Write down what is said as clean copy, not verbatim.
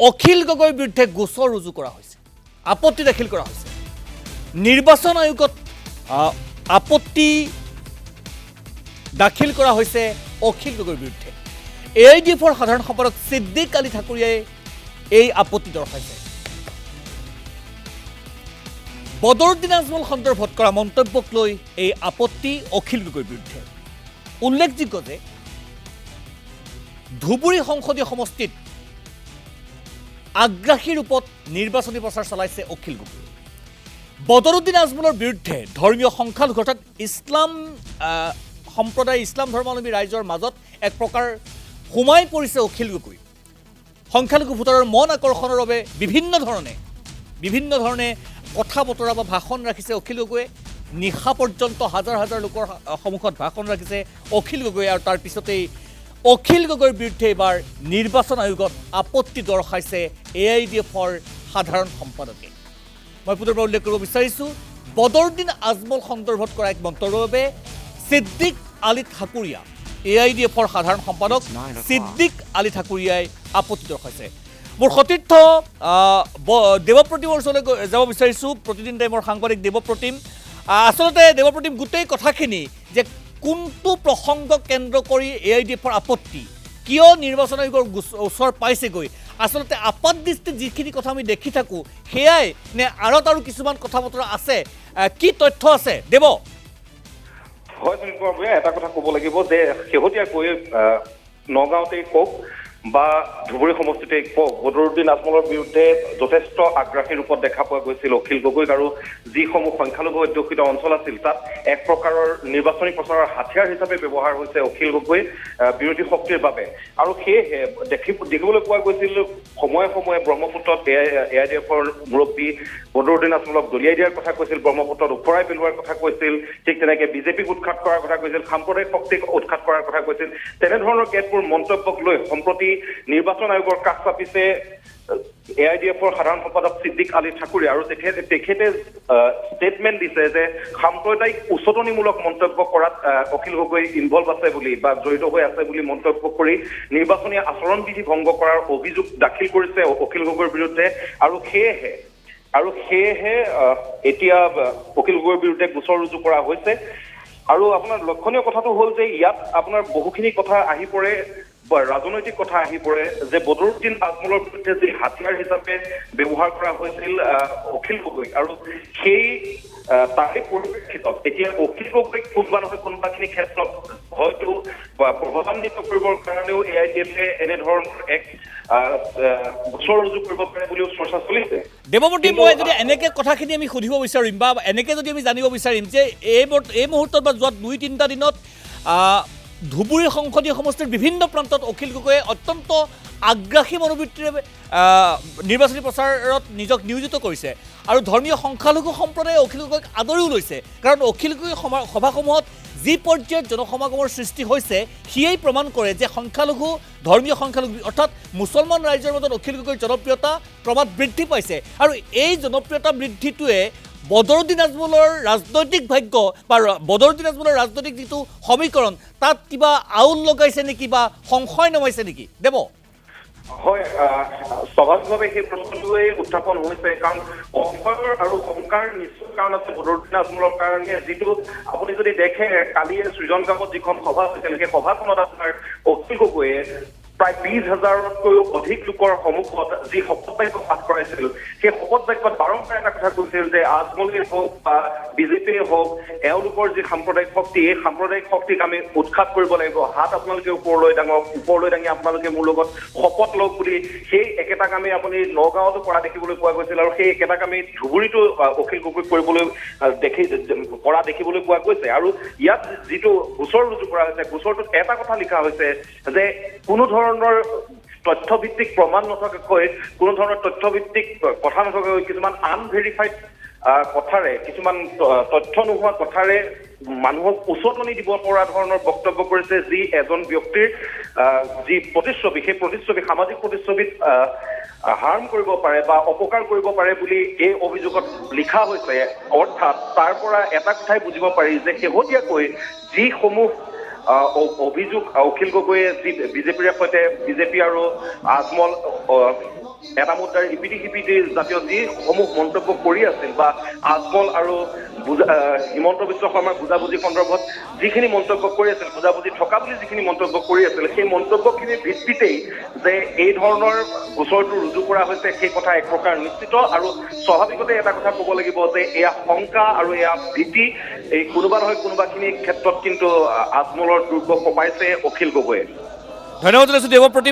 অখিল গগৈৰ বিৰুদ্ধে গোচৰ ৰুজু কৰা হৈছে, আপত্তি দাখিল কৰা হৈছে। নিৰ্বাচন আয়োগত আপত্তি দাখিল কৰা হৈছে অখিল গগৈৰ বিৰুদ্ধে। AIDFৰ সাধাৰণ সম্পাদক ছিদ্দিক আলী ঠাকুৰীয়াই এই আপত্তি দৰ্শাইছে। বদৰুদ্দিন আজমল সন্দৰ্ভত কৰা মন্তব্যক লৈ এই আপত্তি অখিল গগৈৰ বিৰুদ্ধে। উল্লেখযোগ্য যে ধুবুৰী সংসদীয় সমষ্টিত আগ্ৰাসী ৰূপত নিৰ্বাচনী প্ৰচাৰ চলাইছে অখিল গগৈ। বদৰুদ্দিন আজমলৰ বিৰুদ্ধে ধৰ্মীয় সংখ্যালঘু অৰ্থাৎ ইছলাম সম্প্ৰদায়, ইছলাম ধৰ্মাৱলম্বী ৰাইজৰ মাজত এক প্ৰকাৰ সোমাই পৰিছে অখিল গগৈ। সংখ্যালঘু ভোটাৰৰ মন আকৰ্ষণৰ বাবে বিভিন্ন ধৰণে কথা বতৰা বা ভাষণ ৰাখিছে অখিল গগৈয়ে। নিশা পৰ্যন্ত হাজাৰ হাজাৰ লোকৰ সন্মুখত ভাষণ ৰাখিছে অখিল গগৈয়ে। আৰু তাৰ পিছতেই অখিল গগৈৰ বিৰুদ্ধে এইবাৰ নিৰ্বাচন আয়োগত আপত্তি দৰ্শাইছে AIDFৰ সাধাৰণ সম্পাদকে। মই পুনৰবাৰ উল্লেখ কৰিব বিচাৰিছোঁ, বদৰুদ্দিন আজমল সন্দৰ্ভত কৰা এক মন্তব্যৰ বাবে ছিদ্দিক আলী ঠাকুৰীয়া, AIDFৰ সাধাৰণ সম্পাদক ছিদ্দিক আলী ঠাকুৰীয়াই আপত্তি দৰ্শাইছে। মোৰ সতীৰ্থ দেৱপ্ৰতিমৰ ওচৰলৈ যাব বিচাৰিছোঁ, প্ৰতিদিন টাইমৰ সাংবাদিক দেৱপ্ৰতিম। আচলতে দেৱপ্ৰতিম, গোটেই কথাখিনি যে কোনটো প্ৰসংগ কেন্দ্ৰ কৰি AIDFৰ আপত্তি, কিয় নিৰ্বাচন আয়োগৰ ওচৰ পাইছেগৈ, আচলতে আপাত দৃষ্টিত যিখিনি কথা আমি দেখি থাকোঁ সেয়াই নে আঁৰত আৰু কিছুমান কথা বতৰা আছে? কি তথ্য আছে দেৱ? হয় সুনীল, এটা কথা ক'ব লাগিব যে শেহতীয়াকৈ নগাঁৱতেই কওক বা ধুবুৰী সমষ্টিতেই কওক, বদৰুদ্দিন আজমলৰ বিৰুদ্ধে যথেষ্ট আগ্ৰাসী ৰূপত দেখা পোৱা গৈছিল অখিল গগৈক। আৰু যিসমূহ সংখ্যালঘু অধ্যুষিত অঞ্চল আছিল তাত এক প্ৰকাৰৰ নিৰ্বাচনী প্ৰচাৰৰ হাথিয়াৰ হিচাপে ব্যৱহাৰ হৈছে অখিল গগৈ বিৰোধী শক্তিৰ বাবে। আৰু সেয়েহে দেখিবলৈ পোৱা গৈছিল সময়ে সময়ে ব্ৰহ্মপুত্ৰত AIDFৰ মুৰব্বী বদৰুদ্দিন আজমলক দলিয়াই দিয়াৰ কথা কৈছিল, ব্ৰহ্মপুত্ৰত ওফৰাই পেলোৱাৰ কথা কৈছিল, ঠিক তেনেকৈ বিজেপিক উৎখাত কৰাৰ কথা কৈছিল, সাম্প্ৰদায়িক শক্তিক উৎখাত কৰাৰ কথা কৈছিল। তেনেধৰণৰ কেতবোৰ মন্তব্যক লৈ সম্প্ৰতি নিৰ্বাচন আয়োগৰ কাষ চাপিছে AIDFৰ সাধাৰণ সম্পাদক ছিদ্দিক আলী ঠাকুৰীয়া। আৰু তেখেতে ষ্টেটমেণ্ট দিছে যে সাম্প্ৰদায়িক উচতনিমূলক মন্তব্য কৰাত অখিল গগৈ ইনভলভ আছে বুলি বা জড়িত হৈ আছে বুলি মন্তব্য কৰি নিৰ্বাচনী আচৰণ বিধি ভংগ কৰাৰ অভিযোগ দাখিল কৰিছে অখিল গগৈৰ বিৰুদ্ধে। আৰু সেয়েহে এতিয়া অখিল গগৈৰ বিৰুদ্ধে গোচৰ ৰুজু কৰা হৈছে। আৰু আপোনাৰ লক্ষণীয় কথাটো হ'ল যে ইয়াত আপোনাৰ বহুখিনি কথা আহি পৰে, ৰাজনৈতিক কথা আহি পৰে যে বদৰুদ্দিন আজমলৰ বিৰুদ্ধে যি হাথিয়াৰ হিচাপে ব্যৱহাৰ কৰা হৈছিল অখিল গগৈক, আৰু সেই তাৰে পৰিপ্ৰেক্ষিতত এতিয়া অখিল গগৈক কোনোবা নহয় কোনোবাখিনি ক্ষেত্ৰত হয়তো প্ৰভাৱান্বিত কৰিবৰ কাৰণেও AIDFে এনেধৰণৰ এক গোচৰ ৰুজু কৰিব পাৰে বুলিও চৰ্চা চলিছে। দেৱপ্ৰতি, মই যদি এনেকৈ কথাখিনি আমি সুধিব বিচাৰিম বা এনেকৈ যদি আমি জানিব বিচাৰিম যে এই মুহূৰ্তত বা যোৱা 2-3টা দিনত ধুবুৰী সংসদীয় সমষ্টিৰ বিভিন্ন প্ৰান্তত অখিল গগৈয়ে অত্যন্ত আগ্ৰাসী মনোবৃত্তিৰে নিৰ্বাচনী প্ৰচাৰত নিজক নিয়োজিত কৰিছে। আৰু ধৰ্মীয় সংখ্যালঘু সম্প্ৰদায়ে অখিল গগৈক আদৰিও লৈছে, কাৰণ অখিল গগৈ সভাসমূহত যি পৰ্যায়ত জনসমাগমৰ সৃষ্টি হৈছে সিয়েই প্ৰমাণ কৰে যে ধৰ্মীয় সংখ্যালঘু অৰ্থাৎ মুছলমান ৰাইজৰ মাজত অখিল গগৈৰ জনপ্ৰিয়তা ক্ৰমাৎ বৃদ্ধি পাইছে। আৰু এই জনপ্ৰিয়তা বৃদ্ধিটোৱে বদৰুদ্দিন আজমলৰ ৰাজনৈতিক ভাগ্য বা বদৰুদ্দিন আজমলৰ ৰাজনৈতিক যিটো সমীকৰণ তাত কিবা আউল লগাইছে নেকি বা সংশয় নমাইছে নেকি দেৱ? হয়, স্বাভাৱিকভাৱে সেই প্ৰশ্নটোৱেই উত্থাপন হৈছে, কাৰণ সংশয়ৰ আৰু শংকাৰ নিশ্চয় কাৰণ আছে বদৰুদ্দিন আজমলৰ কাৰণে। যিটো আপুনি যদি দেখে কালি সৃজনগাঁৱত যিখন সভা হৈছিল সেই সভাখনত আপোনাৰ অখিল গগৈয়ে প্ৰায় 20,000তকৈও অধিক লোকৰ সন্মুখত যি শপত বাক্য পাঠ কৰাইছিল, সেই শপত বাক্যত বাৰম্বাৰ এটা কথা কৈছিল যে আজমলেই হওক বা বিজেপিয়ে হওক, এওঁলোকৰ যি সাম্প্ৰদায়িক শক্তি, এই সাম্প্ৰদায়িক শক্তিক আমি উৎখাত কৰিব লাগিব। হাত আপোনালোকে ওপৰলৈ দাঙি আপোনালোকে মোৰ লগত শপত লওক বুলি সেই একেটা কামেই আপুনি নগাঁৱতো কৰা দেখিবলৈ পোৱা গৈছিল। আৰু সেই একেটা কামেই ধুবুৰীতো অখিল গগৈক কৰা দেখিবলৈ পোৱা গৈছে। আৰু ইয়াত যিটো গোচৰ ৰুজু কৰা হৈছে, গোচৰটোত এটা কথা লিখা হৈছে যে কোনো ধৰণৰ তথ্যভিত্তিক প্ৰমাণ নথকাকৈ, কোনো ধৰণৰ তথ্যভিত্তিক কথা নথকাকৈ কিছুমান আনভেৰিফাইড কথাৰে, কিছুমান তথ্য নোহোৱা কথাৰে মানুহক উচতনি দিব পৰা ধৰণৰ বক্তব্য কৰিছে যি এজন ব্যক্তিৰ যি প্ৰতিচ্ছবি, সেই সামাজিক প্ৰতিচ্ছবিত হাৰ্ম কৰিব পাৰে বা অপকাৰ কৰিব পাৰে বুলি এই অভিযোগত লিখা হৈছে। অৰ্থাৎ তাৰ পৰা এটা কথাই বুজিব পাৰি যে শেহতীয়াকৈ যিসমূহ অভিযোগ অখিল গগৈয়ে যি বিজেপিৰ সৈতে, বিজেপি আৰু আজমল এটা মুদ্ৰাৰ ইপিটি সিপিটি জাতীয় যিসমূহ মন্তব্য কৰি আছিল বা আজমল আৰু হিমন্ত বিশ্ব শৰ্মাৰ বুজাবুজি সন্দৰ্ভত যিখিনি মন্তব্য কৰি আছিল, বুজাবুজি থকা বুলি যিখিনি মন্তব্য কৰি আছিল, সেই মন্তব্যখিনিৰ ভিত্তিতেই যে এই ধৰণৰ গোচৰটো ৰুজু কৰা হৈছে সেই কথা এক প্ৰকাৰ নিশ্চিত। আৰু স্বাভাৱিকতে এটা কথা ক'ব লাগিব যে এয়া শংকা আৰু এয়া ভীতি, এই কোনোবা নহয় কোনোবাখিনি ক্ষেত্ৰত কিন্তু আজমলৰ দুৰ্গ কমাইছে অখিল গগৈয়ে। ধন্যবাদ জনাইছোঁ দেৱপ্ৰতীম।